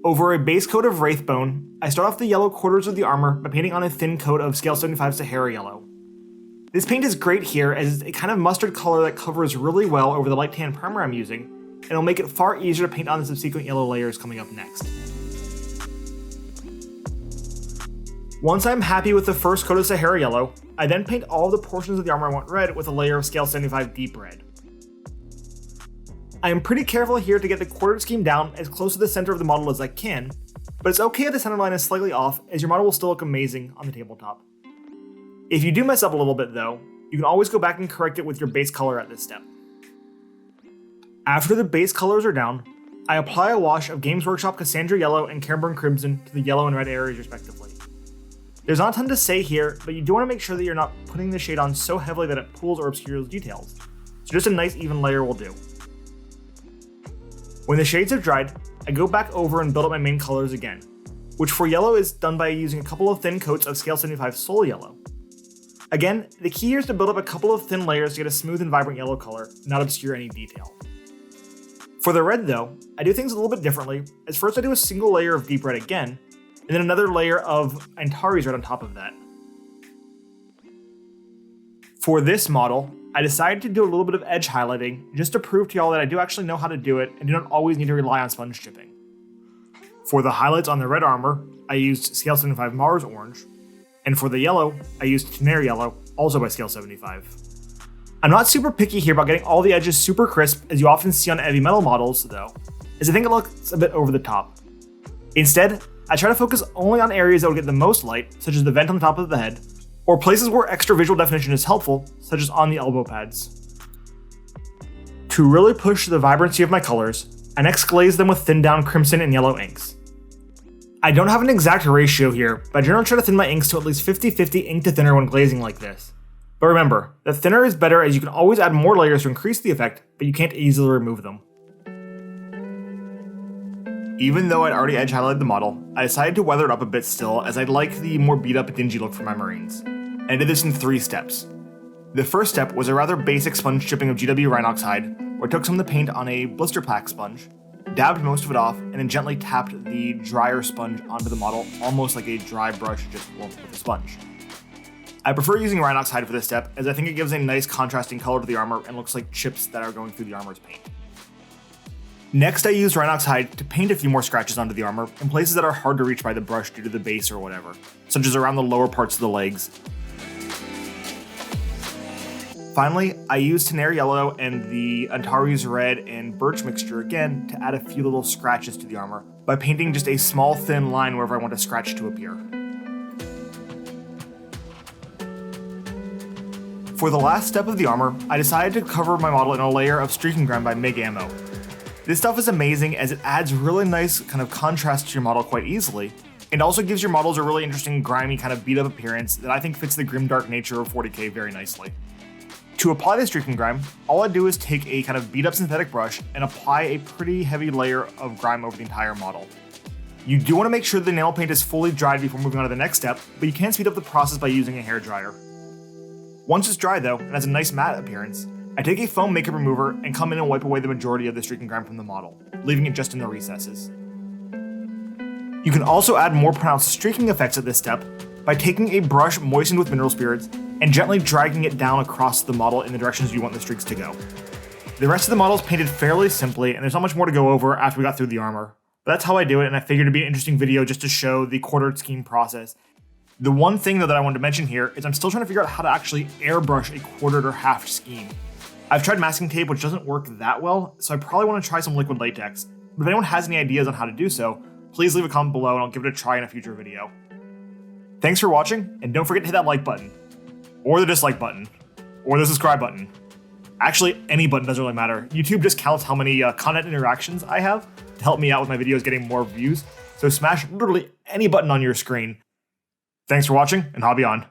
Over a base coat of Wraithbone, I start off the yellow quarters of the armor by painting on a thin coat of scale 75 Sahara Yellow. This paint is great here as it's a kind of mustard color that covers really well over the light tan primer I'm using, and it'll make it far easier to paint on the subsequent yellow layers coming up next. Once I'm happy with the first coat of Sahara Yellow, I then paint all of the portions of the armor I want red with a layer of scale 75 deep red. I am pretty careful here to get the quartered scheme down as close to the center of the model as I can, but it's okay if the center line is slightly off as your model will still look amazing on the tabletop. If you do mess up a little bit though, you can always go back and correct it with your base color at this step. After the base colors are down, I apply a wash of Games Workshop Casandora Yellow and Carroburg Crimson to the yellow and red areas respectively. There's not a ton to say here, but you do want to make sure that you're not putting the shade on so heavily that it pulls or obscures details, so just a nice even layer will do. When the shades have dried, I go back over and build up my main colors again, which for yellow is done by using a couple of thin coats of scale 75 Soul Yellow. Again, the key here is to build up a couple of thin layers to get a smooth and vibrant yellow color, not obscure any detail. For the red though, I do things a little bit differently, as first I do a single layer of deep red again, and then another layer of Antares Red on top of that. For this model, I decided to do a little bit of edge highlighting just to prove to y'all that I do actually know how to do it and do not always need to rely on sponge chipping. For the highlights on the red armor, I used scale 75 Mars Orange, and for the yellow, I used Tenere Yellow, also by scale 75. I'm not super picky here about getting all the edges super crisp as you often see on heavy metal models though, as I think it looks a bit over the top. Instead, I try to focus only on areas that would get the most light, such as the vent on the top of the head, or places where extra visual definition is helpful, such as on the elbow pads. To really push the vibrancy of my colors, I next glaze them with thinned down crimson and yellow inks. I don't have an exact ratio here, but I generally try to thin my inks to at least 50-50 ink to thinner when glazing like this. But remember, the thinner is better as you can always add more layers to increase the effect, but you can't easily remove them. Even though I'd already edge highlighted the model, I decided to weather it up a bit still as I'd like the more beat up dingy look for my Marines. And I did this in 3 steps. The first step was a rather basic sponge chipping of GW Rhinox hide, where I took some of the paint on a blister pack sponge, dabbed most of it off, and then gently tapped the drier sponge onto the model, almost like a dry brush just with a sponge. I prefer using Rhinox hide for this step as I think it gives a nice contrasting color to the armor and looks like chips that are going through the armor's paint. Next, I used Rhinox hide to paint a few more scratches onto the armor in places that are hard to reach by the brush due to the base or whatever, such as around the lower parts of the legs. Finally, I used Tenere Yellow and the Antares Red and Birch mixture again to add a few little scratches to the armor by painting just a small thin line wherever I want a scratch to appear. For the last step of the armor, I decided to cover my model in a layer of streaking grime by MIG Ammo. This stuff is amazing as it adds really nice kind of contrast to your model quite easily, and also gives your models a really interesting grimy kind of beat up appearance that I think fits the grimdark nature of 40k very nicely. To apply the streaking grime, all I do is take a kind of beat up synthetic brush and apply a pretty heavy layer of grime over the entire model. You do want to make sure the nail paint is fully dried before moving on to the next step, but you can speed up the process by using a hairdryer. Once it's dry though, and has a nice matte appearance, I take a foam makeup remover and come in and wipe away the majority of the streaking grime from the model, leaving it just in the recesses. You can also add more pronounced streaking effects at this step by taking a brush moistened with mineral spirits and gently dragging it down across the model in the directions you want the streaks to go. The rest of the model is painted fairly simply, and there's not much more to go over after we got through the armor. But that's how I do it, and I figured it'd be an interesting video just to show the quartered scheme process. The one thing though that I wanted to mention here is I'm still trying to figure out how to actually airbrush a quartered or halved scheme. I've tried masking tape, which doesn't work that well, so I probably want to try some liquid latex. But if anyone has any ideas on how to do so, please leave a comment below and I'll give it a try in a future video. Thanks for watching, and don't forget to hit that like button, or the dislike button, or the subscribe button. Actually, any button doesn't really matter. YouTube just counts how many content interactions I have to help me out with my videos getting more views, so smash literally any button on your screen. Thanks for watching, and hobby on.